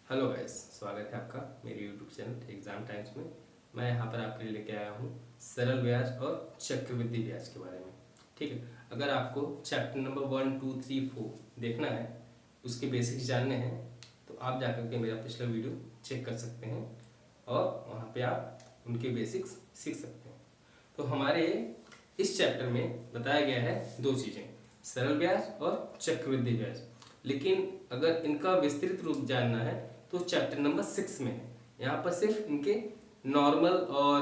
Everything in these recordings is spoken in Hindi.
हेलो गाइस, स्वागत है आपका मेरे यूट्यूब चैनल एग्जाम टाइम्स में। मैं यहाँ पर आपके लिए लेके आया हूँ सरल ब्याज और चक्रवृद्धि ब्याज के बारे में। ठीक है, अगर आपको चैप्टर नंबर 1, 2, 3, 4 देखना है, उसके बेसिक्स जानने हैं, तो आप जाकर के मेरा पिछला वीडियो चेक कर सकते हैं और वहाँ पे आप उनके बेसिक्स सीख सकते हैं। तो हमारे इस चैप्टर में बताया गया है दो चीज़ें, सरल ब्याज और चक्रवृद्धि ब्याज। लेकिन अगर इनका विस्तृत रूप जानना है तो चैप्टर नंबर 6 में है। यहाँ पर सिर्फ इनके नॉर्मल और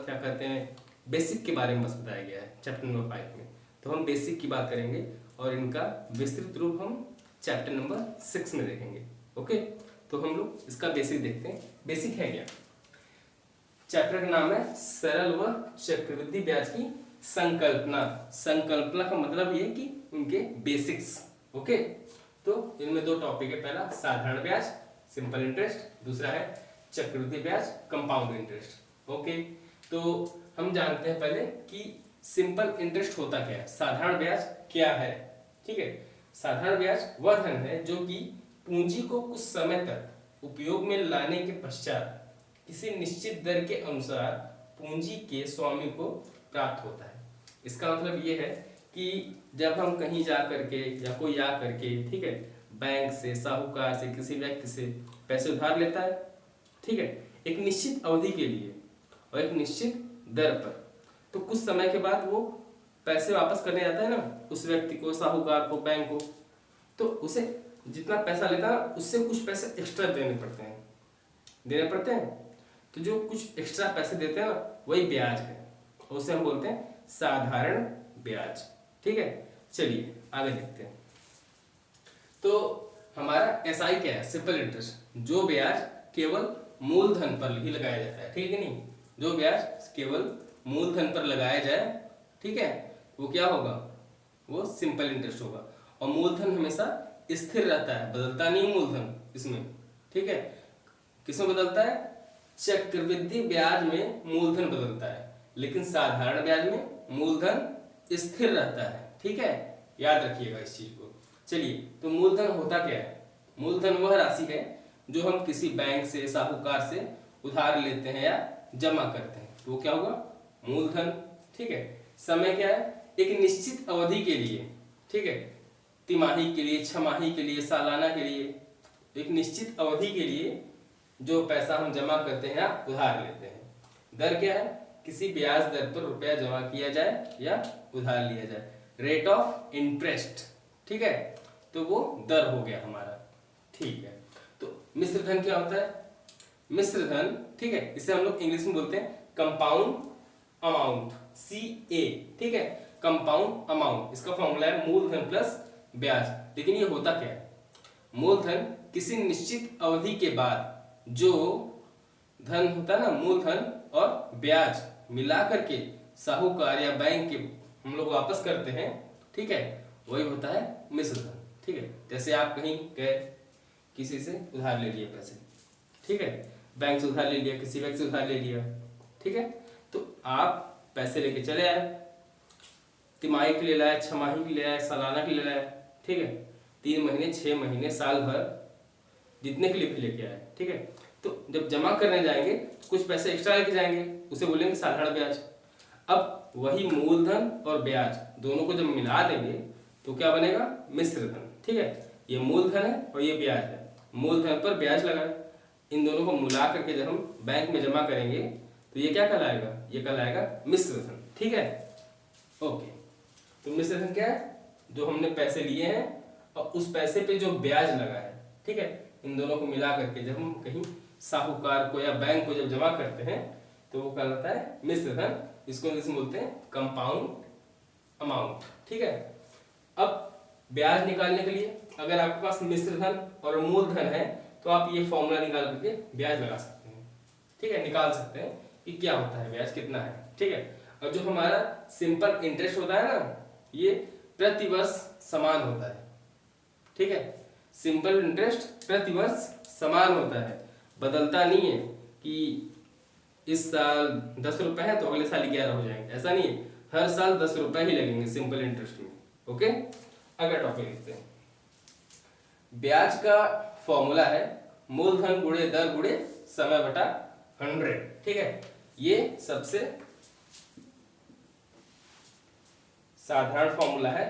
क्या कहते हैं बेसिक के बारे में बस बताया गया है चैप्टर नंबर 5 में। तो हम बेसिक की बात करेंगे और इनका विस्तृत रूप हम चैप्टर नंबर 6 में देखेंगे। ओके, तो हम लोग इसका बेसिक देखते हैं। बेसिक है क्या? चैप्टर का नाम है सरल व चक्रवृद्धि ब्याज की संकल्पना। संकल्पना का मतलब ये कि उनके बेसिक्स। ओके, तो इनमें दो टॉपिक है, पहला साधारण ब्याज सिंपल इंटरेस्ट, दूसरा है चक्रवृद्धि ब्याज कंपाउंड इंटरेस्ट। ओके, तो हम जानते हैं पहले कि सिंपल इंटरेस्ट होता क्या है, साधारण ब्याज क्या है। ठीक है, साधारण ब्याज वह धन है जो कि पूंजी को कुछ समय तक उपयोग में लाने के पश्चात किसी निश्चित दर के अनुसार पूंजी के स्वामी को प्राप्त होता है। इसका मतलब ये है कि जब हम कहीं जा करके या कोई आ करके, ठीक है, बैंक से, साहूकार से, किसी व्यक्ति से पैसे उधार लेता है, ठीक है, एक निश्चित अवधि के लिए और एक निश्चित दर पर, तो कुछ समय के बाद वो पैसे वापस करने जाता है ना उस व्यक्ति को, साहूकार को, बैंक को, तो उसे जितना पैसा लेता है उससे कुछ पैसे एक्स्ट्रा देने पड़ते हैं। तो जो कुछ एक्स्ट्रा पैसे देते हैं ना वही ब्याज है, उसे हम बोलते हैं साधारण ब्याज। ठीक है, चलिए आगे देखते हैं। तो हमारा एसआई क्या है? सिंपल इंटरेस्ट, जो ब्याज केवल मूलधन पर ही लगाया जाता है। ठीक है, नहीं, जो ब्याज केवल मूलधन पर लगाया जाए, ठीक है, वो क्या होगा? वो सिंपल इंटरेस्ट होगा। और मूलधन हमेशा स्थिर रहता है, बदलता नहीं मूलधन इसमें। ठीक है, किसमें बदलता है? चक्रवृद्धि ब्याज में मूलधन बदलता है, लेकिन साधारण ब्याज में मूलधन स्थिर रहता है। ठीक है, याद रखिएगा इस चीज को। चलिए, तो मूलधन होता क्या है? मूलधन वह राशि है जो हम किसी बैंक से, साहूकार से उधार लेते हैं या जमा करते हैं, तो वो क्या होगा? मूलधन। ठीक है, समय क्या है? एक निश्चित अवधि के लिए, ठीक है, तिमाही के लिए, छमाही के लिए, सालाना के लिए, एक निश्चित अवधि के लिए जो पैसा हम जमा करते हैं या उधार लेते हैं। दर क्या है? किसी ब्याज दर पर रुपया जमा किया जाए या उधार लिया जाए, रेट ऑफ इंटरेस्ट। ठीक है, तो वो दर हो गया हमारा। ठीक है, तो मिश्र धन क्या होता है? मिश्र धन, ठीक है, इसे हम लोग इंग्लिश में बोलते हैं कंपाउंड अमाउंट, CA। ठीक है, कंपाउंड अमाउंट, इसका फॉर्मूला है मूलधन प्लस ब्याज। लेकिन ये होता क्या है? मूलधन किसी निश्चित अवधि के बाद जो धन होता है ना, मूलधन और ब्याज मिला करके साहूकार या बैंक के हम लोग वापस करते हैं, ठीक है, वही होता है मिश्र धन। ठीक है, जैसे आप कहीं गए, किसी से उधार ले लिए पैसे, ठीक है, बैंक से उधार ले लिया, किसी बैंक से उधार ले लिया, ठीक है, तो आप पैसे लेके चले आए, तिमाही के लिए लाए, छमाही के लिए आए, सालाना के लिए लाए, ठीक है, 3 महीने, 6 महीने, साल भर, जितने के लिए भी लेके आए, ठीक है, तो जब जमा करने जाएंगे तो कुछ पैसे एक्स्ट्रा लेके जाएंगे, उसे बोलेंगे साधारण ब्याज। अब वही मूलधन और ब्याज दोनों को जब मिला देंगे तो क्या बनेगा? मिश्र धन। ठीक है, ये मूलधन है और ये ब्याज है, मूलधन पर ब्याज लगा, इन दोनों को मिला करके जब हम बैंक में जमा करेंगे तो ये क्या कहलाएगा? ये कहलाएगा मिश्र धन। ठीक है, ओके, तो मिश्र धन क्या है? जो हमने पैसे लिए हैं और उस पैसे पे जो ब्याज लगा है, ठीक है, इन दोनों को मिला करके जब हम कहीं साहूकार को या बैंक को जब जमा करते हैं तो वो कहलाता है मिश्र धन। इसको इंग्लिश में बोलते हैं कंपाउंड अमाउंट। ठीक है, अब ब्याज निकालने के लिए अगर आपके पास मिश्र धन और मूलधन है तो आप ये फॉर्मूला निकाल करके ब्याज लगा सकते हैं। ठीक है, निकाल सकते हैं कि क्या होता है ब्याज, कितना है। ठीक है, और जो हमारा सिंपल इंटरेस्ट होता है ना, ये प्रति वर्ष समान होता है। ठीक है, सिंपल इंटरेस्ट प्रति वर्ष समान होता है, बदलता नहीं है कि इस साल 10 रुपए है तो अगले साल 11 हो जाएंगे, ऐसा नहीं है, हर साल 10 रुपए ही लगेंगे सिंपल इंटरेस्ट में। ओके, अगला टॉपिक देखते हैं। ब्याज का फॉर्मूला है मूलधन गुणे दर गुणे समय बटा 100। ठीक है, ये सबसे साधारण फॉर्मूला है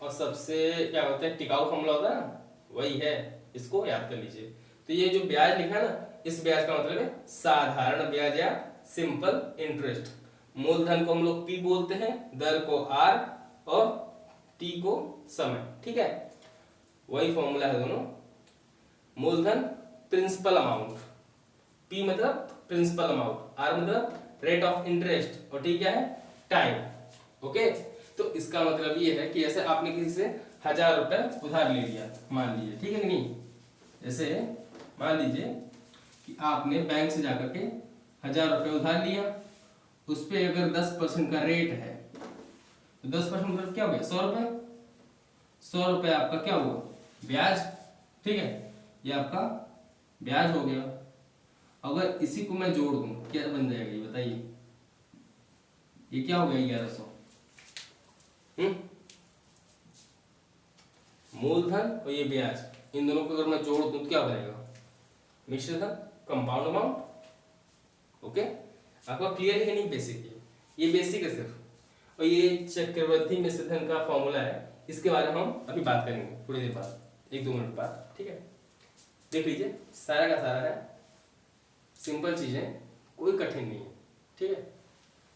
और सबसे क्या होता है, टिकाऊ फॉर्मूला होता है ना, वही है, इसको याद कर लीजिए। तो ये जो ब्याज लिखा है ना, इस ब्याज का मतलब है साधारण ब्याज या सिंपल इंटरेस्ट। मूलधन को हम लोग पी बोलते हैं, दर को आर और टी को समय। ठीक है, वही फॉर्मूला है दोनों। मूलधन प्रिंसिपल अमाउंट, पी मतलब प्रिंसिपल अमाउंट, आर मतलब रेट ऑफ इंटरेस्ट और टी क्या है, टाइम। ओके, तो इसका मतलब ये है कि जैसे आपने किसी से 1000 रुपए उधार ले लिया मान लीजिए, ठीक है कि नहीं, जैसे मान लीजिए कि आपने बैंक से जाकर के 1000 रुपए उधार लिया, उस पे अगर 10% का रेट है तो 10% मतलब क्या हो गया, 100 रुपए। 100 रुपए आपका क्या हुआ, ब्याज। ठीक है, ये आपका ब्याज हो गया। अगर इसी को मैं जोड़ दूं क्या बन जाएगा ये बताइए, ये क्या हो गया 1100। मूलधन और ये ब्याज, इन दोनों को अगर मैं जोड़ दूं तो क्या बनेगा, मिश्र धन, कंपाउंड अमाउंट। ओके, आपका क्लियर है नहीं, बेसिक है, ये बेसिक है सिर्फ। और ये चक्रवृद्धि मिश्र धन का फॉर्मूला है, इसके बारे में हम अभी बात करेंगे थोड़ी देर बाद, 1-2 मिनट बाद। ठीक है, देख लीजिए, सारा का सारा है, सिंपल चीजें, कोई कठिन नहीं है। ठीक है,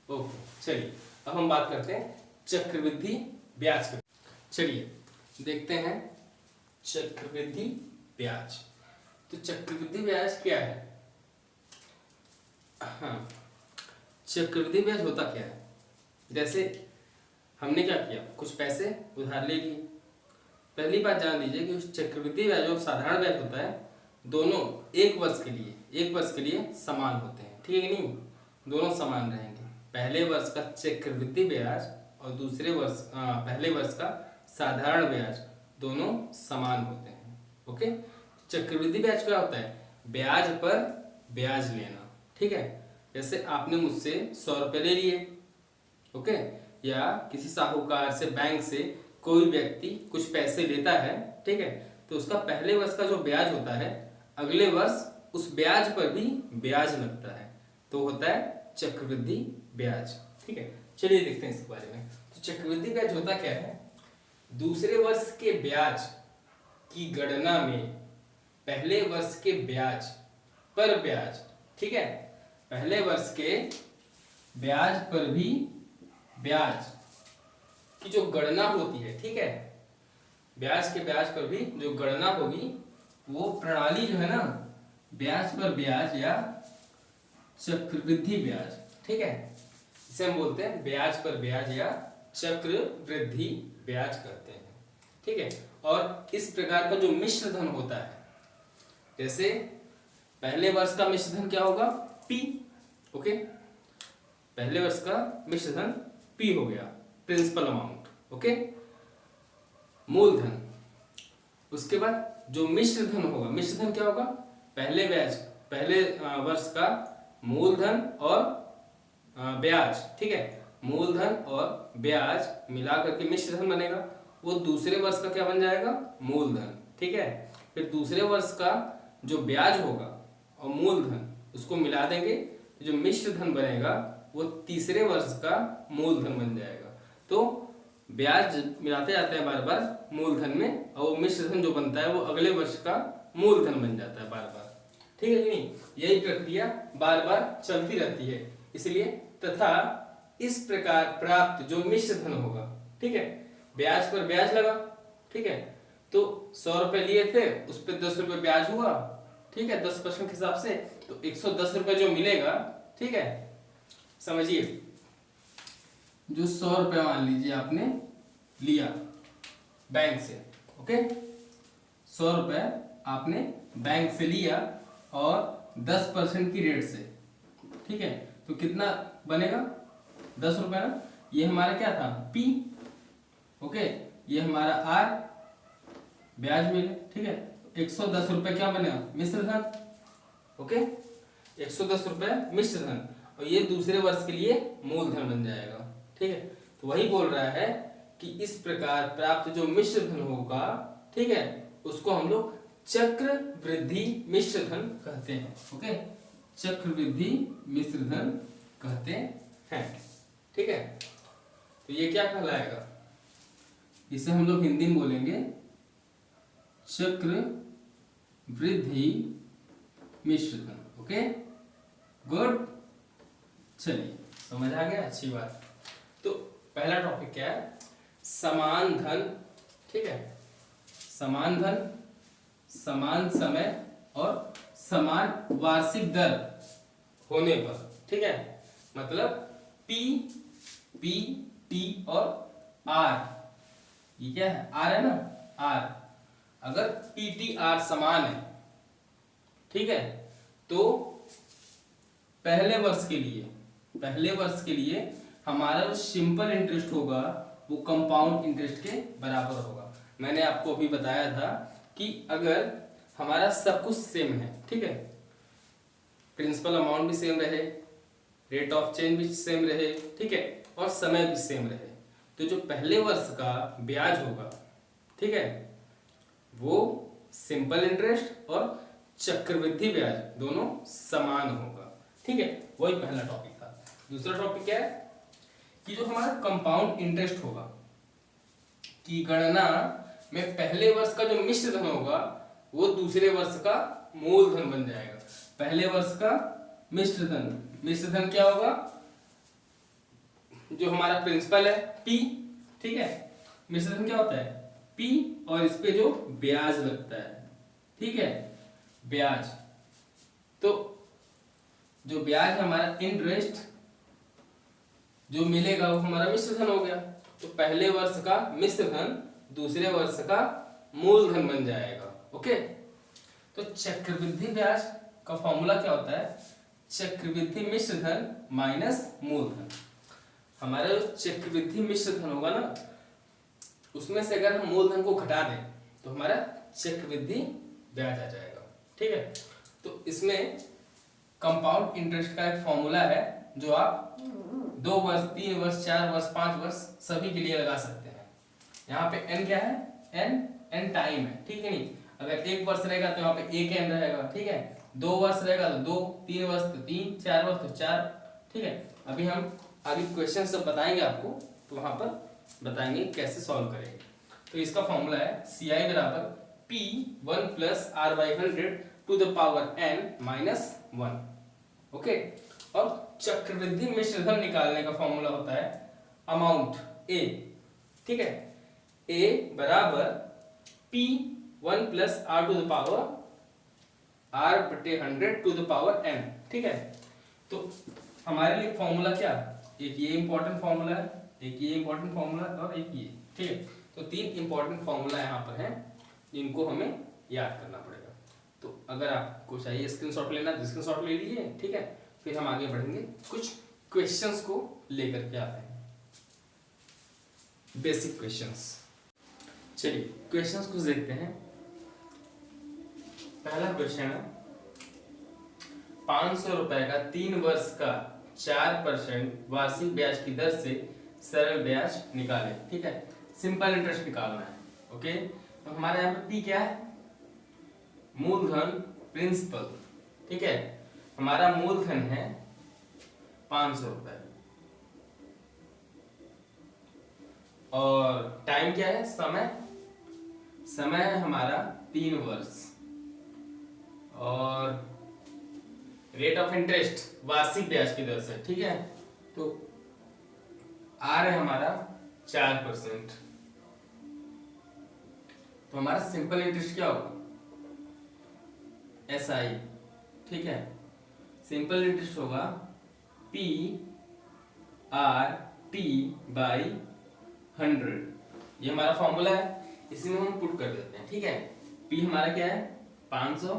ओके, चलिए अब हम बात करते हैं चक्रवृद्धि ब्याज के। चलिए देखते हैं चक्रवृद्धि ब्याज। तो चक्रवृद्धि ब्याज क्या है, हाँ, चक्रवृद्धि ब्याज होता क्या है, जैसे हमने क्या किया, कुछ पैसे उधार ले लिए। पहली बात जान लीजिए कि उस चक्रवृद्धि ब्याज और साधारण ब्याज होता है, दोनों एक वर्ष के लिए समान होते हैं। ठीक है कि नहीं, दोनों समान रहेंगे। पहले वर्ष का चक्रवृद्धि ब्याज और दूसरे वर्ष पहले वर्ष का साधारण ब्याज दोनों समान होते हैं। ओके, चक्रवृद्धि ब्याज क्या होता है, ब्याज पर ब्याज लेना। ठीक है, जैसे आपने मुझसे 100 रुपए ले लिए, ओके, या किसी साहूकार से, बैंक से कोई व्यक्ति कुछ पैसे लेता है, ठीक है, तो उसका पहले वर्ष का जो ब्याज होता है, अगले वर्ष उस ब्याज पर भी ब्याज लगता है, तो होता है चक्रवृद्धि ब्याज। ठीक है, चलिए देखते हैं इसके बारे में। तो चक्रवृद्धि ब्याज होता क्या है, दूसरे वर्ष के ब्याज की गणना में पहले वर्ष के ब्याज पर ब्याज, ठीक है, पहले वर्ष के ब्याज पर भी ब्याज की जो गणना होती है, ठीक है, ब्याज के ब्याज पर भी जो गणना होगी, वो प्रणाली जो है ना, ब्याज पर ब्याज या चक्रवृद्धि ब्याज। ठीक है, इसे हम बोलते हैं ब्याज पर ब्याज या चक्रवृद्धि ब्याज करते हैं। ठीक है, और इस प्रकार का जो मिश्र धन होता है, जैसे पहले वर्ष का मिश्र धन क्या होगा, P। ओके, पहले वर्ष का मिश्र धन P हो गया, प्रिंसिपल अमाउंट। ओके, मूलधन। उसके बाद जो मिश्र धन होगा, मिश्र धन क्या होगा, पहले वर्ष का मूलधन और ब्याज। ठीक है, मूलधन और ब्याज मिलाकर के मिश्र धन बनेगा, वो दूसरे वर्ष का क्या बन जाएगा, मूलधन। ठीक है, फिर दूसरे वर्ष का जो ब्याज होगा और मूलधन उसको मिला देंगे, जो मिश्र धन बनेगा वो तीसरे वर्ष का मूलधन बन जाएगा। तो ब्याज मिलाते जाते हैं बार बार मूलधन में, और वो मिश्र धन जो बनता है वो अगले वर्ष का मूलधन बन जाता है बार बार। ठीक है कि नहीं, यही प्रक्रिया बार बार चलती रहती है। इसलिए तथा इस प्रकार प्राप्त जो मिश्र धन होगा, ठीक है, ब्याज पर ब्याज लगा। ठीक है, तो 100 रुपए लिए थे, उस पर 10 रुपए ब्याज हुआ। ठीक है, 10% के हिसाब से, तो 110 रुपए जो मिलेगा, ठीक है, समझिए, जो 100 रुपए मान लीजिए आपने लिया बैंक से, ओके, 100 रुपए आपने बैंक से लिया और 10% की रेट से, ठीक है, तो कितना बनेगा, 10 रुपए ना। ये हमारा क्या था, P। ओके, ये हमारा R, ब्याज मिले। ठीक है, 110 रुपए क्या बनेगा, मिश्र धन। ओके, 110 रुपए मिश्र धन, और ये दूसरे वर्ष के लिए मूलधन बन जाएगा। ठीक है, तो वही बोल रहा है कि इस प्रकार प्राप्त जो मिश्र धन होगा, ठीक है, उसको हम लोग चक्र वृद्धि मिश्र धन कहते हैं। ओके, चक्र वृद्धि मिश्र धन कहते हैं। ठीक है, तो ये क्या कहलाएगा, इसे हम लोग हिंदी में बोलेंगे चक्र वृद्धि मिश्र धन। ओके गुड, चलिए समझ आ गया, अच्छी बात। तो पहला टॉपिक क्या है, समान धन। ठीक है, समान धन, समान समय और समान वार्षिक दर होने पर। ठीक है, मतलब पी, पी, टी और आर, ये क्या है, आर है ना, आर, अगर पी टी आर समान है, ठीक है, तो पहले वर्ष के लिए हमारा जो सिंपल इंटरेस्ट होगा वो कंपाउंड इंटरेस्ट के बराबर होगा। मैंने आपको अभी बताया था कि अगर हमारा सब कुछ सेम है, ठीक है, प्रिंसिपल अमाउंट भी सेम रहे, रेट ऑफ चेंज भी सेम रहे, ठीक है, और समय भी सेम रहे, तो जो पहले वर्ष का ब्याज होगा, ठीक है, वो सिंपल इंटरेस्ट और चक्रवृद्धि ब्याज दोनों समान होगा। ठीक है, वही पहला टॉपिक था। दूसरा टॉपिक क्या है कि जो हमारा कंपाउंड इंटरेस्ट होगा की गणना में पहले वर्ष का जो मिश्र धन होगा वो दूसरे वर्ष का मूलधन बन जाएगा। पहले वर्ष का मिश्र धन क्या होगा, जो हमारा प्रिंसिपल है P, ठीक है, मिश्र धन क्या होता है P, और इस पे जो ब्याज लगता है, ठीक है, ब्याज, तो जो ब्याज है हमारा इंटरेस्ट जो मिलेगा वो हमारा मिश्र धन हो गया। तो पहले वर्ष का मिश्र धन दूसरे वर्ष का मूलधन बन जाएगा। ओके, तो चक्रवृद्धि ब्याज का फॉर्मूला क्या होता है, चक्रवृद्धि मिश्र धन माइनस मूलधन। हमारा जो चक्रवृद्धि मिश्र धन होगा ना, उसमें से अगर हम मूलधन को घटा दें तो हमारा चक्रवृद्धि ब्याज आ जाएगा। ठीक है, तो इसमें कंपाउंड इंटरेस्ट का एक फॉर्मूला है जो आप 2 वर्ष, 3 वर्ष, 4 वर्ष, 5 वर्ष सभी के लिए लगा सकते हैं। यहाँ पे n क्या है, n टाइम है, ठीक है, नहीं, अगर 1 वर्ष रहेगा तो यहाँ पे 1n रहेगा, ठीक है, 2 वर्ष रहेगा तो 2, 3 वर्ष तो 3, 4 वर्ष तो 4, ठीक है। अभी हम आगे क्वेश्चन सब बताएंगे आपको, तो वहां पर बताएंगे कैसे सॉल्व करेंगे। तो इसका फॉर्मूला है CI बराबर P1 + R/100 to the power n minus 1। Okay, और चक्रवृद्धि मिश्र धन निकालने का फॉर्मूला होता है अमाउंट A, ठीक है, A बराबर P1 + R to the power R/100 to the power n। ठीक है, तो हमारे लिए फॉर्मूला क्या, एक ये इंपॉर्टेंट फॉर्मूला है, एक ये इंपॉर्टेंट फॉर्मूला और एक ये, ठीक है, तो 3 इंपॉर्टेंट फॉर्मूला यहाँ पर हैं जिनको हमें याद करना पड़ेगा। तो अगर आपको चाहिए स्क्रीनशॉट लेना तो स्क्रीनशॉट ले लीजिए, ठीक है, फिर हम आगे बढ़ेंगे, कुछ क्वेश्चंस को लेकर के आते हैं, बेसिक क्वेश्चंस। चलिए क्वेश्चंस कुछ देखते हैं। पहला क्वेश्चन है 500 रुपए का 3 वर्ष का 4% वार्षिक ब्याज की दर से सरल ब्याज निकालें। ठीक है, सिंपल इंटरेस्ट निकालना है। ओके, तो हमारे यहाँ पे P क्या है, मूलधन, प्रिंसिपल, ठीक है, हमारा मूलधन है 500 रुपए और टाइम क्या है, समय है हमारा 3 वर्ष और रेट ऑफ इंटरेस्ट वार्षिक ब्याज की दर से, ठीक है, तो आर है हमारा 4%। तो हमारा सिंपल इंटरेस्ट क्या होगा, SI, ठीक है, सिंपल इंटरेस्ट होगा PRT/100। ये हमारा फॉर्मूला है, इसी में हम पुट कर देते हैं। ठीक है, P हमारा क्या है 500,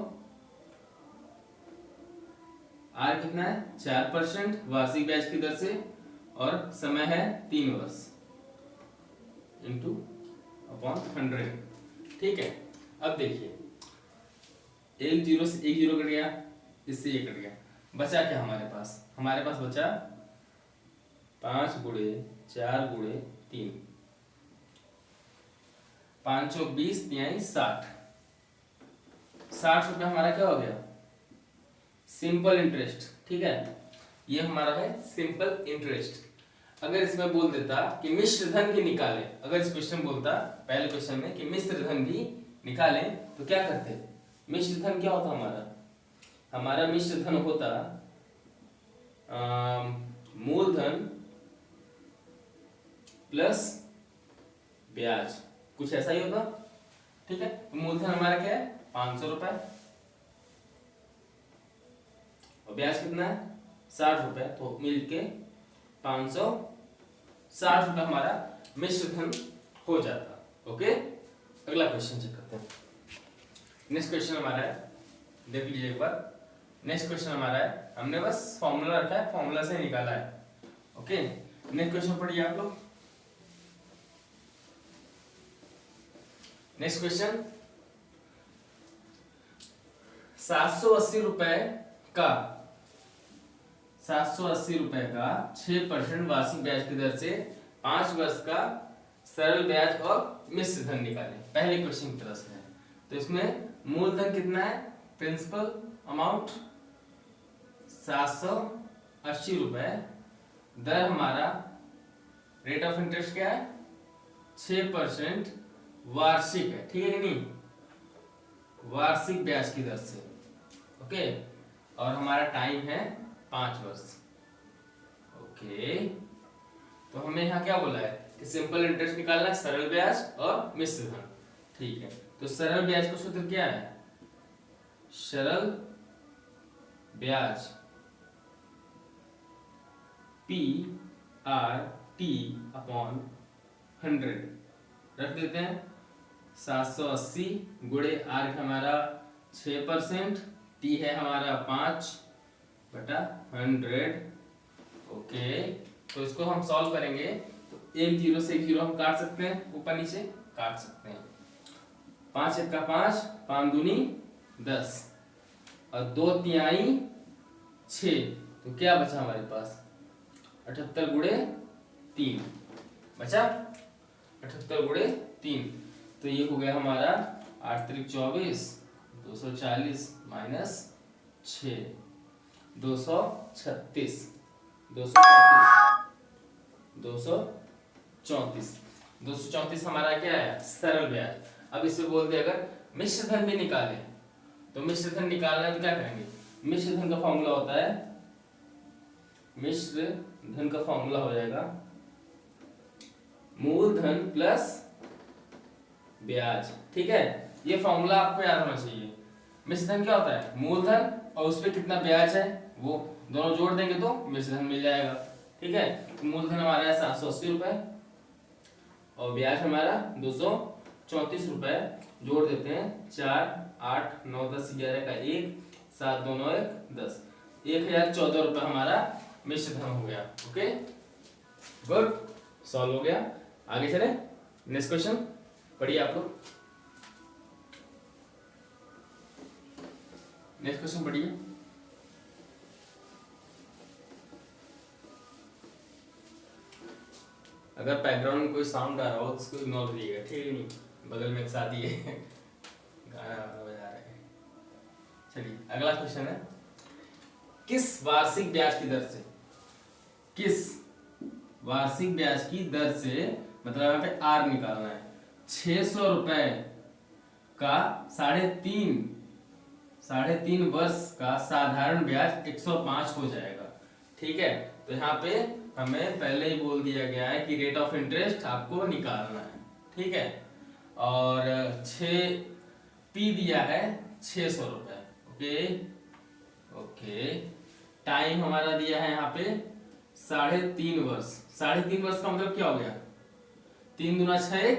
R कितना है 4% वार्षिक ब्याज की दर से और समय है 3 वर्ष इंटू अपॉन 100। ठीक है, अब देखिए 1 0 से 1 0 कट गया, इससे ये कट गया, बचा क्या हमारे पास बचा 5 × 4 × 3, 5 × 20 × 60, 60 रुपये हमारा क्या हो गया, सिंपल इंटरेस्ट। ठीक है, ये हमारा है सिंपल इंटरेस्ट। अगर इसमें बोल देता कि मिश्र धन भी निकालें, अगर इस क्वेश्चन बोलता पहले क्वेश्चन में कि मिश्र धन भी निकालें, तो क्या करते। मिश्र धन क्या होता हमारा मिश्र धन होता मूलधन प्लस ब्याज, कुछ ऐसा ही होता। ठीक है, तो मूलधन हमारा क्या है 500 रुपए और ब्याज कितना है 60 रुपए, तो मिलके 560 रुपए हमारा मिश्र धन हो जाता। ओके, अगला क्वेश्चन चेक करते हैं। नेक्स्ट क्वेश्चन हमारा है, देख लीजिए एक बार। नेक्स्ट क्वेश्चन हमारा है, हमने बस फॉर्मूला रखा है, फॉर्मूला से निकाला है। ओके, नेक्स्ट क्वेश्चन पढ़िए आप लोग। नेक्स्ट क्वेश्चन, 780 रुपए का 6% वार्षिक ब्याज की दर से 5 वर्ष का सरल ब्याज और मिश्र धन निकालें। पहले क्वेश्चन की तरफ से है, तो इसमें मूलधन कितना है, प्रिंसिपल अमाउंट 780 रुपए, दर हमारा रेट ऑफ इंटरेस्ट क्या है 6% वार्षिक है। ठीक है कि नहीं, वार्षिक ब्याज की दर से। ओके, और हमारा टाइम है 5 वर्ष। ओके, तो हमें यहाँ क्या बोला है कि सिंपल इंटरेस्ट निकालना है, सरल ब्याज और मिश्र धन। ठीक है, तो सरल ब्याज का सूत्र क्या है, सरल ब्याज PRT/100 रख देते हैं। 780 गुणे आर हमारा 6%, टी है हमारा 5/100। ओके, तो इसको हम सॉल्व करेंगे, तो एक जीरो से एक जीरो हम काट सकते हैं, ऊपर नीचे काट सकते हैं। 5 एक का 5, 5 दूनी 10 और 2 तिहाई 6, तो क्या बचा हमारे पास 78 गुणे 3 बचा, 78 गुणे 3, तो ये हो गया हमारा 8 त्रिक 24, 240 माइनस 6, 236, 234 हमारा क्या है सरल ब्याज। अब इसे बोल दे अगर मिश्र धन भी निकाले, तो मिश्र धन निकालना है तो क्या करेंगे, मिश्र धन का फॉर्मूला होता है, मिश्र धन का फॉर्मूला हो जाएगा मूलधन प्लस ब्याज। ठीक है, ये फॉर्मूला आपको याद होना चाहिए। मिश्र धन क्या होता है, मूलधन और उस पर कितना ब्याज है वो दोनों जोड़ देंगे तो मिश्र धन मिल जाएगा। ठीक है, तो मूलधन हमारा है 780 रुपए और ब्याज हमारा 234 रुपए, जोड़ देते हैं 4 8 9 10 11 का 1, 7 2 9 1 10, 1014 रुपए हमारा मिश्र धन हो गया। ओके, गुड, सॉल्व हो गया। आगे चले, नेक्स्ट क्वेश्चन पढ़िए आप लोग। नेक्स्ट क्वेश्चन पढ़िए। अगर बैकग्राउंड में कोई साउंड आ रहा हो तो उसको इग्नोर करिएगा। ठीक है, नहीं बगल में एक शादी है गाना बजा रहे हैं। चलिए अगला क्वेश्चन है, किस वार्षिक ब्याज की दर से, किस वार्षिक ब्याज की दर से, मतलब यहाँ पे आर निकालना है, 600 रुपए का 3.5 वर्ष का साधारण ब्याज 105 हो जाएगा। ठीक है, तो यहाँ पे हमें पहले ही बोल दिया गया है कि रेट ऑफ इंटरेस्ट आपको निकालना है। ठीक है, और 6P दिया है 600 रुपए। ओके ओके, टाइम हमारा दिया है यहाँ पे 3.5 वर्ष। 3.5 वर्ष का मतलब क्या हो गया, 3 दूना 6,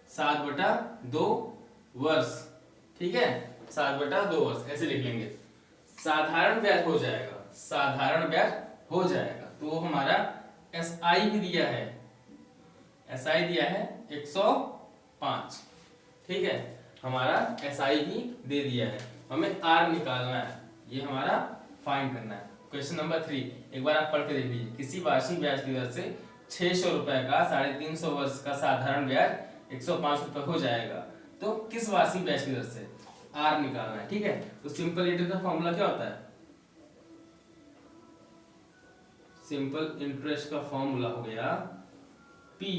7/2 वर्ष। ठीक है, 7/2 वर्ष ऐसे लिख लेंगे। साधारण ब्याज हो जाएगा, साधारण ब्याज हो जाएगा। तो हमारा SI भी दिया है, SI दिया है 105। ठीक है, हमारा SI भी दे दिया है, हमें R निकालना है, ये हमारा फाइंड करना है। क्वेश्चन नंबर 3 एक बार आप पढ़ के देख लीजिए। किसी वार्षिक ब्याज की दर से 600 रुपए का 350 वर्ष का साधारण ब्याज 105 रुपए हो जाएगा, तो किस वार्षिक ब्याज की दर से। आर निकालना है, ठीक है। तो सिंपल इंटरेस्ट का फॉर्मूला क्या होता है? सिंपल इंटरेस्ट का फॉर्मूला हो गया पी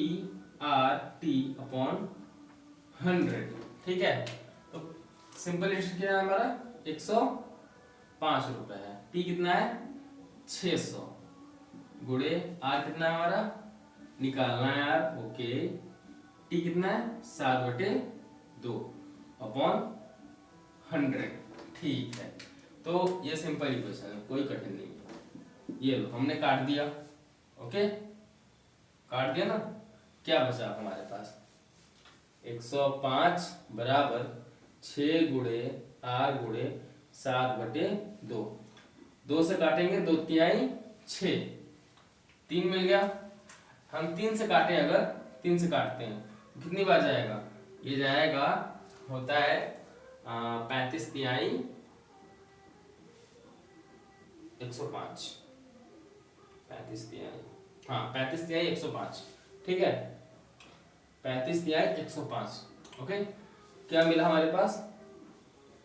आर टी अपॉन 100, ठीक है। तो सिंपल इंटरेस्ट क्या है हमारा? 105 रुपए है। टी कितना है? 600 गुणे आर कितना है हमारा? निकालना है यार, ओके। टी कितना है? 7/2 अपॉन 100, ठीक है। तो ये सिंपल इक्वेशन है, कोई कठिन नहीं है। ये लो हमने काट दिया, ओके, काट दिया ना। क्या बचा हमारे पास? 105 बराबर 6 गुणे आर गुणे 7/2। 2 से काटेंगे, 2 तिहाई 6, 3 मिल गया। हम 3 से काटे, अगर 3 से काटते हैं कितनी बार जाएगा? ये जाएगा, होता है 35 तिहाई 105, 35 तिहाई, हाँ 35 तिहाई 105, ठीक है। 35 तिहाई 105, ओके। क्या मिला हमारे पास?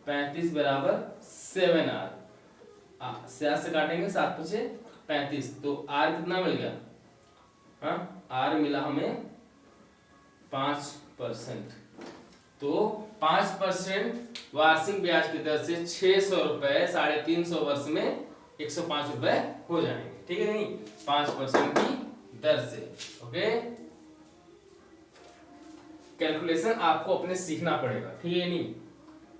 35 बराबर 7R। 7 से काटेंगे, 7 पचे 35, तो R कितना मिल गया? हाँ, R मिला हमें 5%। तो 5% वार्षिक ब्याज की दर से 600 रुपए 350 वर्ष में 105 रुपए हो जाएंगे, ठीक है नहीं? 5% की दर से, ओके। कैलकुलेशन आपको अपने सीखना पड़ेगा, ठीक है नहीं?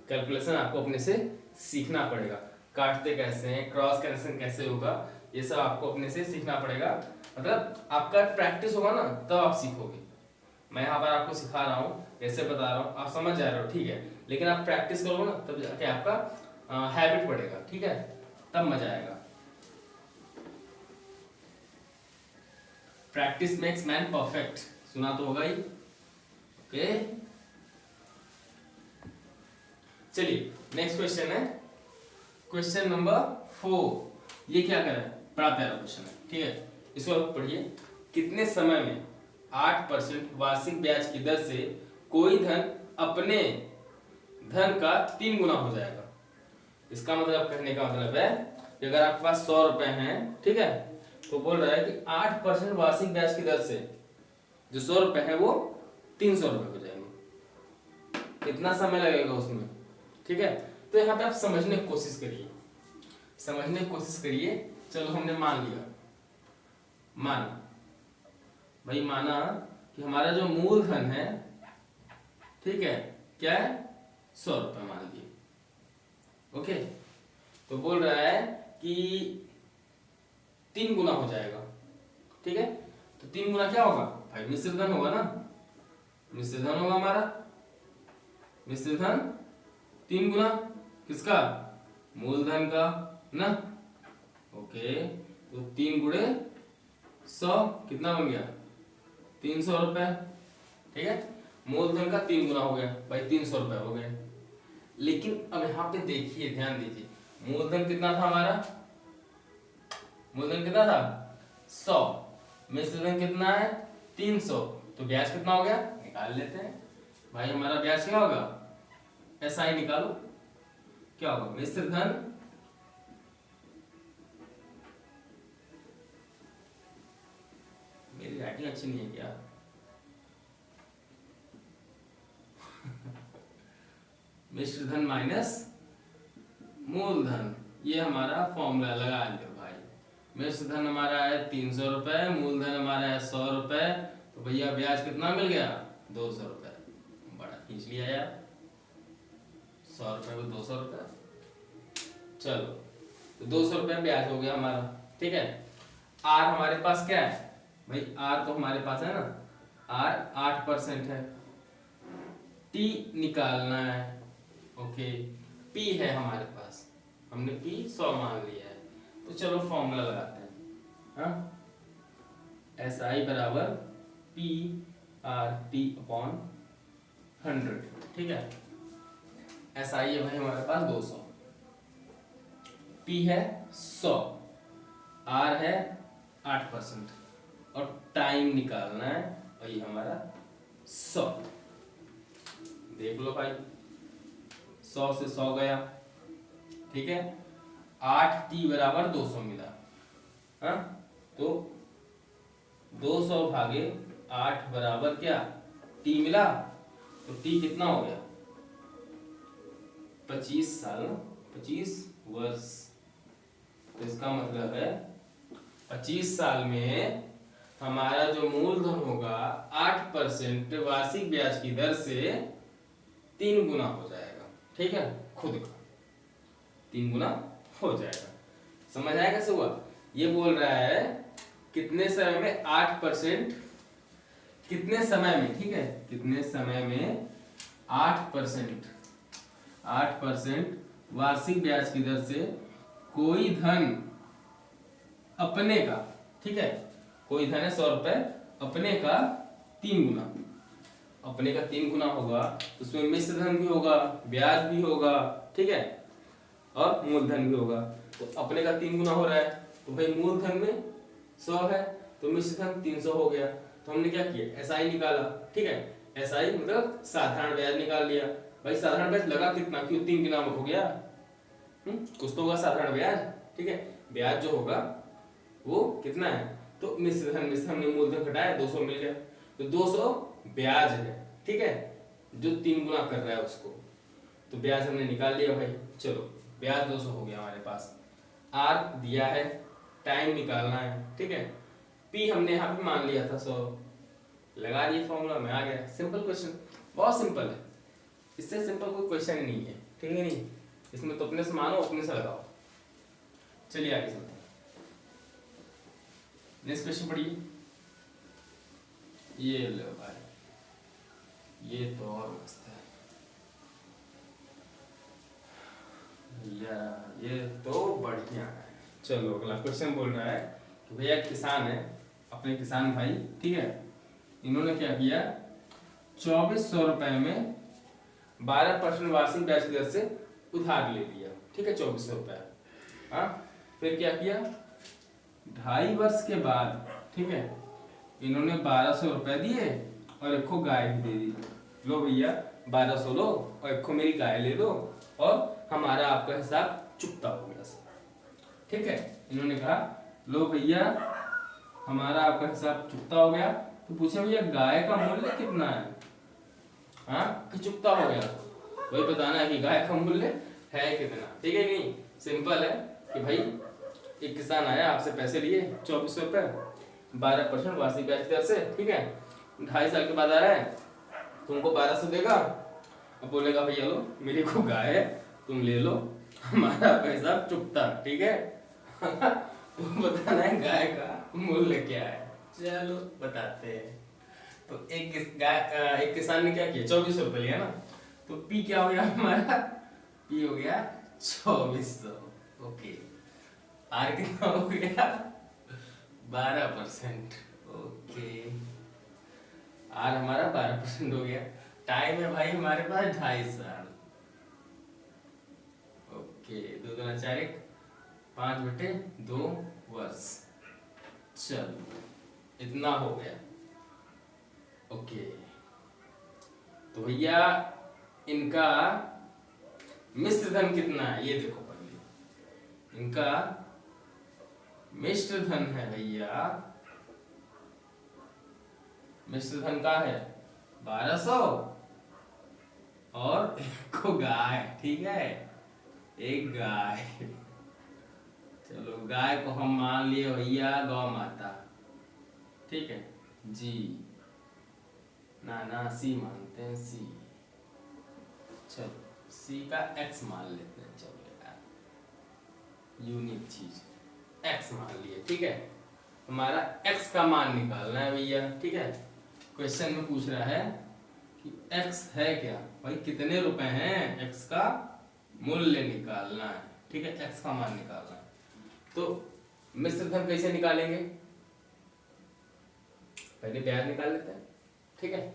कैलकुलेशन आपको अपने से सीखना पड़ेगा। काटते कैसे हैं, क्रॉस कैंसिल कैसे होगा, ये सब आपको अपने से सीखना पड़ेगा। मतलब आपका प्रैक्टिस होगा ना, तब आप सीखोगे। मैं यहाँ पर आपको सिखा रहा हूँ, कैसे बता रहा हूँ, आप समझ जा रहे हो, ठीक है। लेकिन आप प्रैक्टिस करोगे ना, तब जाके आपका हैबिट पड़ेगा, ठीक है, तब मजा आएगा। प्रैक्टिस मेक्स मैन परफेक्ट, सुना तो होगा ही, ओके। चलिए नेक्स्ट क्वेश्चन है, क्वेश्चन नंबर 4। ये क्या कर रहा है? बड़ा प्यारा क्वेश्चन है, ठीक है। इसको आप पढ़िए। कितने समय में 8% वार्षिक ब्याज की दर से कोई धन अपने धन का 3 गुना हो जाएगा? इसका मतलब कहने का मतलब है कि अगर आपके पास 100 रुपए हैं, ठीक है, तो बोल रहा है कि 8% वार्षिक ब्याज की दर से जो 100 रुपए है वो 300 रुपए हो जाएंगे। कितना समय लगेगा उसमें, ठीक है। तो यहाँ पे आप समझने की कोशिश करिए, समझने की कोशिश करिए। चलो हमने मान लिया, माना भाई, माना कि हमारा जो मूलधन है, ठीक है, क्या है? 100 रुपए मान लिए, ओके। तो बोल रहा है कि 3 गुना हो जाएगा, ठीक है। तो 3 गुना क्या होगा भाई? मिश्र धन होगा ना, मिश्र धन होगा हमारा। मिश्र धन 3 गुना किसका? मूलधन का ना, ओके। तो 3 गुणे 100 कितना बन गया? 300 रुपए, ठीक है। मूलधन का 3 गुना हो गया भाई, 300 रुपए हो गए। लेकिन अब यहाँ पे देखिए, ध्यान दीजिए, मूलधन कितना था हमारा? मूलधन कितना था? 100। मिश्रधन कितना है? 300। तो ब्याज कितना हो गया? निकाल लेते हैं भाई। हमारा ब्याज क्या होगा? ऐसा ही निकालो, क्या होगा? मिश्रधन मेरी राइटिंग अच्छी नहीं है क्या? मिश्रधन माइनस मूलधन, ये हमारा फॉर्मूला लगा लियो भाई। मिश्रधन हमारा है 300 रुपए, मूलधन हमारा है 100 रुपए, तो भैया ब्याज कितना मिल गया? 200 रुपए। बड़ा खींच लिया यार, 100 रुपए को 200 रुपए। चलो, तो 200 रुपए ब्याज हो गया हमारा, ठीक है। आर हमारे पास क्या है भाई? आर तो हमारे पास है ना, आर 8% है। टी निकालना है, ओके। पी है हमारे पास, हमने पी 100 मान लिया है। तो चलो फॉर्मूला लगाते हैं, हाँ। एस आई बराबर पी आर टी अपॉन 100, ठीक है। एस आई है भाई हमारे पास 200, पी है 100, आर है 8% और टाइम निकालना है, और ये हमारा 100। देख लो भाई, 100 से 100 गया, ठीक है। 8t बराबर 200 मिला, हाँ, तो 200 भागे 8 बराबर क्या t मिला, तो t कितना हो गया 25 साल, 25 वर्ष। तो इसका मतलब है 25 साल में हमारा जो मूलधन होगा 8% वार्षिक ब्याज की दर से 3 गुना हो जाएगा, ठीक है, खुद का 3 गुना हो जाएगा। समझ आया कैसे हुआ? ये बोल रहा है कितने समय में 8%, कितने समय में, ठीक है, कितने समय में 8% वार्षिक ब्याज की दर से कोई धन अपने का, ठीक है, कोई धन है 100 रुपए, अपने का 3 गुना, अपने का 3 गुना होगा, उसमें मिश्र धन भी होगा, ब्याज भी होगा, ठीक है, और मूलधन भी होगा। तो अपने का 3 गुना हो रहा है, तो भाई मूलधन में 100 है, तो मिश्र धन 300 हो गया। तो हमने क्या किया, एसआई निकाला, ठीक है, एसआई मतलब साधारण ब्याज निकाल लिया। भाई साधारण ब्याज लगा कितना, क्यों 3 गुना हो गया, कुछ तो होगा साधारण ब्याज, ठीक है, ब्याज जो होगा वो कितना है, तो मिश्र धन में से हमने मूलधन घटाया, 200 मिल गया, तो 200 ब्याज है, ठीक है, जो 3 गुना कर रहा है उसको, तो ब्याज हमने निकाल लिया भाई। चलो ब्याज 200 हो गया हमारे पास, आर दिया है, टाइम निकालना है, ठीक है, पी हमने यहाँ पे मान लिया था 100, लगा दिए फॉर्मूला में, आ गया। सिंपल क्वेश्चन, बहुत सिंपल है, इससे सिंपल कोई क्वेश्चन ही नहीं है, ठीक है नहीं, इसमें तो अपने से मानो, अपने से लगाओ। चलिए आगे चलते हैं, नेक्स्ट क्वेश्चन पढ़िए। ये लो भाई, ये तो और मस्त है भैया, ये तो बढ़िया है। चलो अगला क्वेश्चन बोल रहा है कि भैया किसान है, अपने किसान भाई, ठीक है, इन्होंने क्या किया, 2400 रुपए में 12% वार्षिक ब्याज की दर से उधार ले लिया, ठीक है, 2400 रुपए, हाँ, फिर क्या किया, 2.5 वर्ष के बाद, ठीक है, इन्होंने 1200 रुपए दिए और एक को गाय भी दे दी, लो भैया 1200 लो और एक को मेरी गाय ले लो और हमारा आपका हिसाब चुकता हो गया, ठीक है। इन्होंने कहा लो भैया हमारा आपका हिसाब चुकता हो गया, तो पूछे भैया गाय का मूल्य कितना है, हाँ, कि चुकता हो गया, वही बताना है कि गाय का मूल्य है कितना, ठीक है कि नहीं। सिंपल है कि भाई एक किसान आया, आपसे पैसे लिए 2400 रुपए, 12% वार्षिक ब्याज दर से, ठीक है, 2.5 साल के बाद आ रहा है, तुमको 1200 देगा, अब बोलेगा भैया लो मेरी को गाय है, तुम ले लो, हमारा पैसा चुकता, ठीक है। बताना है गाय का मूल्य क्या है, चलो बताते हैं। तो एक किसान ने क्या किया, 2400 रुपए लिया ना, तो पी क्या हो गया हमारा, पी हो गया 2400, ओके, आर कितना हो गया 12%, ओके, आर हमारा 12% हो गया, टाइम है भाई हमारे पास 2.5 साल, ओके, 2 दूना 4 5/2 वर्ष, चलो इतना हो गया, ओके। तो भैया इनका मिश्र धन कितना है, ये देखो पहले, इनका मिश्र धन है भैया, मिश्र धन का है 1200 और एक को गाय, ठीक है, एक गाय, चलो गाय को हम मान लिए भैया गौ माता, ठीक है जी, ना सी मानते हैं, सी, चलो सी का एक्स मान लेते हैं, चलो यार यूनिक चीज एक्स मान लिए, ठीक है, हमारा एक्स का मान निकालना है भैया, ठीक है, क्वेश्चन में पूछ रहा है कि एक्स है क्या, भाई कितने रुपए हैं, एक्स का मूल्य निकालना है, ठीक है, एक्स का मान निकालना है। तो मिश्र धन कैसे निकालेंगे, पहले ब्याज निकाल लेते हैं, ठीक है,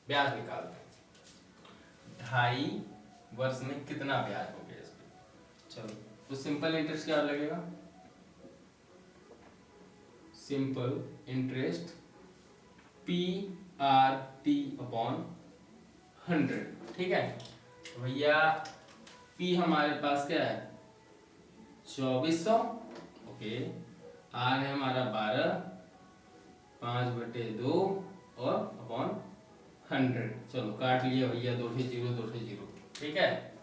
ब्याज निकालते हैं, 2.5 वर्ष में कितना ब्याज हो गया इस पे, चलो तो सिंपल इंटरेस्ट क्या लगेगा, सिंपल इंटरेस्ट PRT/100, ठीक है, भैया पी हमारे पास क्या है 2400, ओके। आर है हमारा 12, 5/2 और अपॉन 100। चलो काट लिया भैया, 2 0 2 0, ठीक है।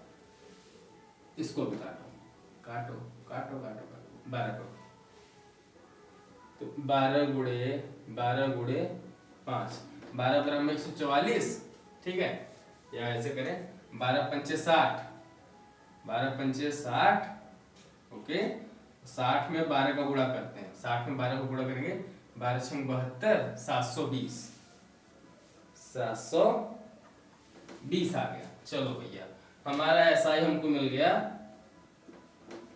इसको भी काटो काटो काटो काटो काटो, 12 करो तो 12 गुड़े 5, 12 पर हम 144, ठीक है। या ऐसे करें 12 पंचे 60, 12 पंचे 60, ओके। 60 में 12 का गुणा करते हैं, 60 में 12 का गुणा करेंगे, 12 6 72, 720, 720 आ गया। चलो भैया हमारा ऐसा ही हमको मिल गया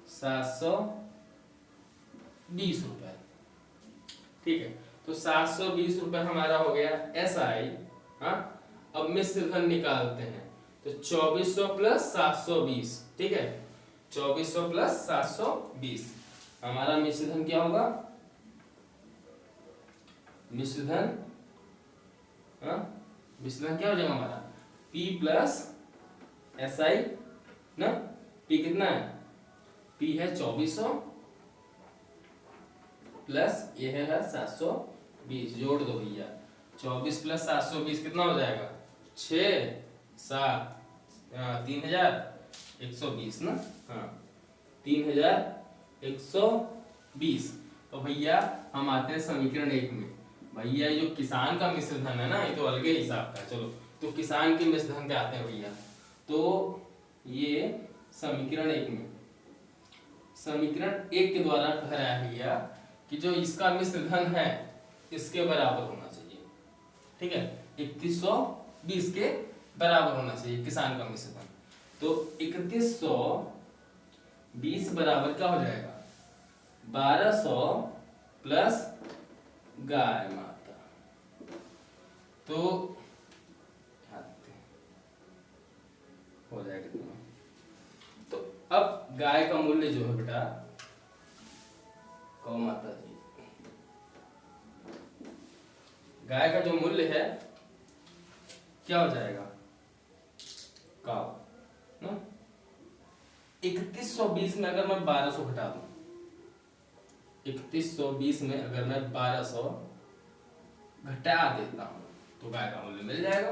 720 रुपए, ठीक है। तो 720 रुपए हमारा हो गया SI। हाँ, अब मिश्र धन निकालते हैं, तो 2400 प्लस 720, ठीक है। 2400 प्लस 720 हमारा मिश्र धन क्या होगा, मिश्र धन, हाँ मिश्र धन क्या हो जाएगा हमारा P प्लस SI ना। P कितना है, P है 2400 प्लस ये है 720, जोड़ दो भैया। 24 प्लस 720 कितना हो जाएगा 6 7 3120 ना, हाँ 3120। तो भैया हम आते हैं समीकरण 1 में। भैया ये जो किसान का मिश्र धन है ना, ये तो अलग ही हिसाब का है। चलो तो किसान के मिश्र धन पे आते हैं भैया। तो ये समीकरण 1 में, समीकरण 1 के द्वारा कह रहा है भैया कि जो इसका मिश्र धन है इसके बराबर होना चाहिए, ठीक है। 3120 के बराबर होना चाहिए किसान का मिश्र धन। तो 3120 बराबर क्या हो जाएगा 1200 प्लस गाय माता। तो हो जाएगा कितना, तो अब गाय का मूल्य जो है बेटा, गौ माता जी, गाय का जो मूल्य है क्या हो जाएगा काव ना। 3120 में अगर मैं 1200 घटा दूं, 3120 में अगर मैं 1200 घटा देता हूं तो गाय का मूल्य मिल जाएगा,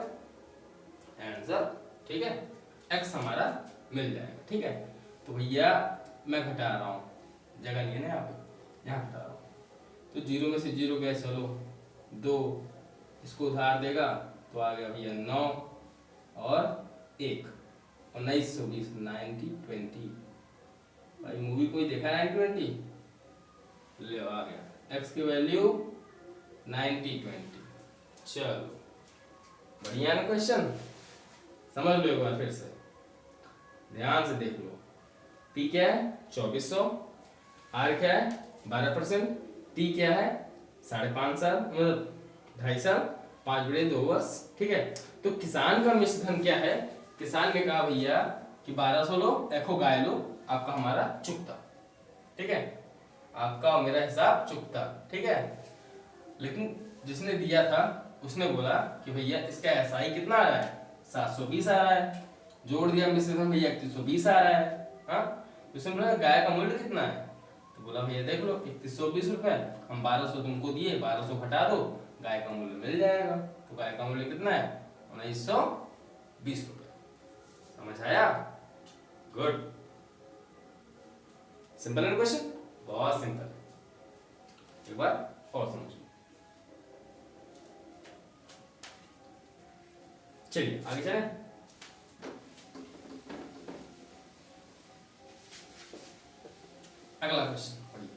आंसर, ठीक है। x हमारा मिल जाएगा, ठीक है। तो भैया मैं घटा रहा हूं, जगह नहीं है ना यहाँ पे, यहाँ घटा रहा हूं। तो 0 में से 0 गया, चलो 2, इसको उधार देगा तो आ गया भैया 9 और 1, 1920, 90-20। भाई मूवी कोई देखा 90-20, ले आ गया x की वैल्यू 90-20। चलो बढ़िया ना क्वेश्चन, समझ लो एक बार फिर से, ध्यान से देख लो। P क्या है 2400, R क्या है 12%, T क्या है 5.5 साल, मतलब 2.5 साल, 5/2 वर्ष, ठीक है। तो किसान का मिश्र धन क्या है, किसान ने कहा भैया कि 1200 लो, एको गाय लो, आपका हमारा चुकता, ठीक है। आपका और मेरा हिसाब चुकता, ठीक है। लेकिन जिसने दिया था उसने बोला कि भैया इसका SI कितना आ रहा है 720 आ रहा है, जोड़ दिया मिश्र धन भैया 3120 आ रहा है। हाँ, उसने बोला गाय का मूल्य कितना है, तो बोला भैया देख लो 3120 रुपए, हम 1200 तुमको दिए, 1200 घटा दो, गाय का मूल्य मिल जाएगा। तो गाय का मूल्य कितना है 1920 रुपए। समझ आया, गुड, सिंपल है क्वेश्चन, बहुत सिंपल। एक बार और समझो, चलिए आगे चलें। अगला क्वेश्चन पढ़िए।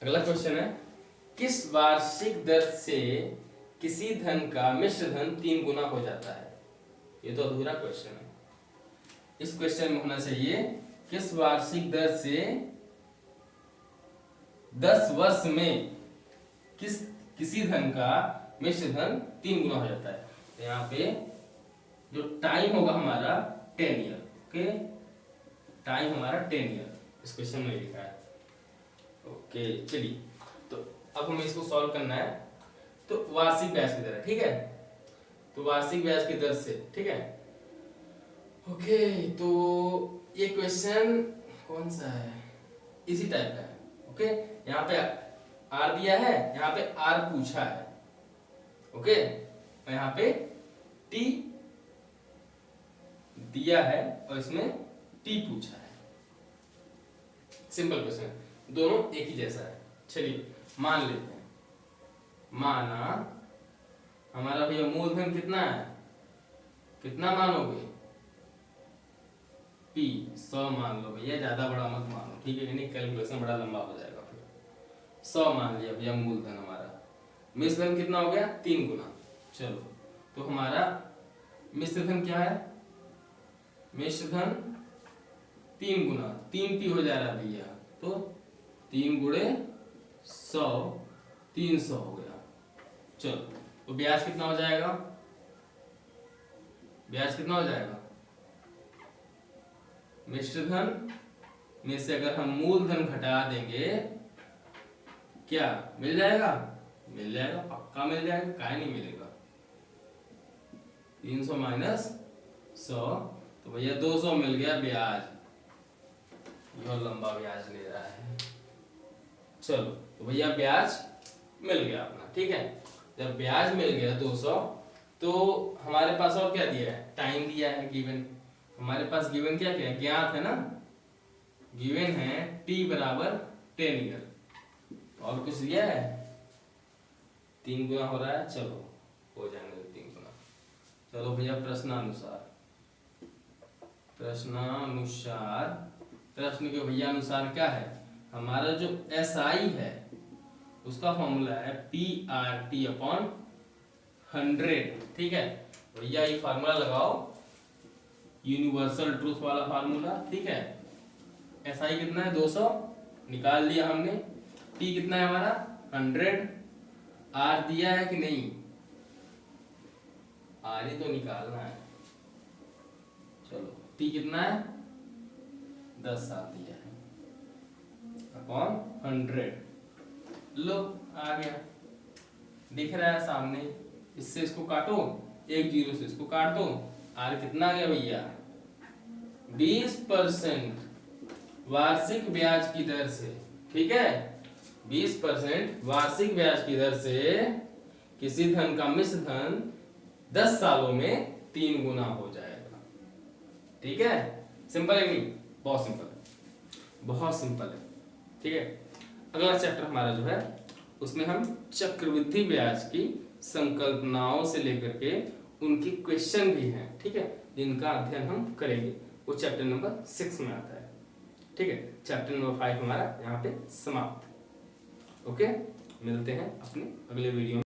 अगला क्वेश्चन है, किस वार्षिक दर से किसी धन का मिश्र धन 3 गुना हो जाता है। ये तो अधूरा क्वेश्चन है। इस क्वेश्चन में होना चाहिए किस वार्षिक दर से 10 वर्ष में किसी धन का मिश्र धन 3 गुना हो जाता है। तो यहाँ पे जो टाइम होगा हमारा 10 ईयर, ओके, टाइम हमारा 10 ईयर इस क्वेश्चन में लिखा है, ओके। चलिए तो अब हमें इसको सॉल्व करना है तो वार्षिक ब्याज की दर, ठीक है, तो वार्षिक ब्याज की दर से, ठीक है। ओके, तो ये क्वेश्चन कौन सा है, इसी टाइप का है। ओके, यहाँ पे आर दिया है, यहाँ पे आर पूछा है, ओके, और यहाँ पे टी दिया है और इसमें टी पूछा है। सिंपल क्वेश्चन, दोनों एक ही जैसा है। चलिए मान लेते हैं, माना हमारा भैया मूलधन कितना है, कितना मानोगे, P 100 मान लो भैया, ज्यादा बड़ा मत मानो, ठीक है, नहीं कैलकुलेशन बड़ा लंबा हो जाएगा फिर। 100 मान लिया भैया मूलधन हमारा, मिश्रधन कितना हो गया 3 गुना। चलो तो हमारा मिश्रधन क्या है, मिश्रधन 3 गुना, 3P हो जा रहा भैया, तो 3 गुणे 100 300 हो गया। चलो तो ब्याज कितना हो जाएगा, ब्याज कितना हो जाएगा, मिश्रधन में से अगर हम मूलधन घटा देंगे क्या मिल जाएगा, मिल जाएगा, पक्का मिल जाएगा, काहे नहीं मिलेगा। 300 माइनस 100 तो भैया 200 मिल गया ब्याज, यह लंबा ब्याज ले रहा है। चलो तो भैया ब्याज मिल गया अपना, ठीक है। जब ब्याज मिल गया 200, तो हमारे पास और क्या दिया है, टाइम दिया है, गिवन, हमारे पास गिवन क्या क्या है, ज्ञात है ना, गिवन है t बराबर 10 ईयर, और कुछ दिया है, 3 गुना हो रहा है, चलो हो जाएंगे 3 गुना। चलो भैया प्रश्नानुसार, प्रश्नानुसार, प्रश्न के भैया अनुसार क्या है, हमारा जो SI है उसका फॉर्मूला है PRT/100, ठीक है भैया, ये फार्मूला लगाओ, यूनिवर्सल ट्रूथ वाला फार्मूला, ठीक है। SI कितना है 200 निकाल लिया हमने, T कितना है हमारा 100, R दिया है कि नहीं, R ही तो निकालना है। चलो T कितना है 10 साल दिया है अपॉन 100, लो आ गया, दिख रहा है सामने, इससे इसको काटो, 1 0 से इसको काट दो, आर कितना आ गया भैया 20% वार्षिक ब्याज की दर से, ठीक है, 20% वार्षिक ब्याज की दर से किसी धन का मिश्र धन 10 सालों में 3 गुना हो जाएगा, ठीक है। सिंपल है नहीं, बहुत सिंपल है, बहुत सिंपल है, ठीक है। अगला चैप्टर हमारा जो है उसमें हम चक्रवृद्धि ब्याज की संकल्पनाओं से लेकर के उनकी क्वेश्चन भी हैं, ठीक है, जिनका अध्ययन हम करेंगे, वो चैप्टर नंबर 6 में आता है, ठीक है। चैप्टर नंबर 5 हमारा यहाँ पे समाप्त। ओके, मिलते हैं अपने अगले वीडियो में।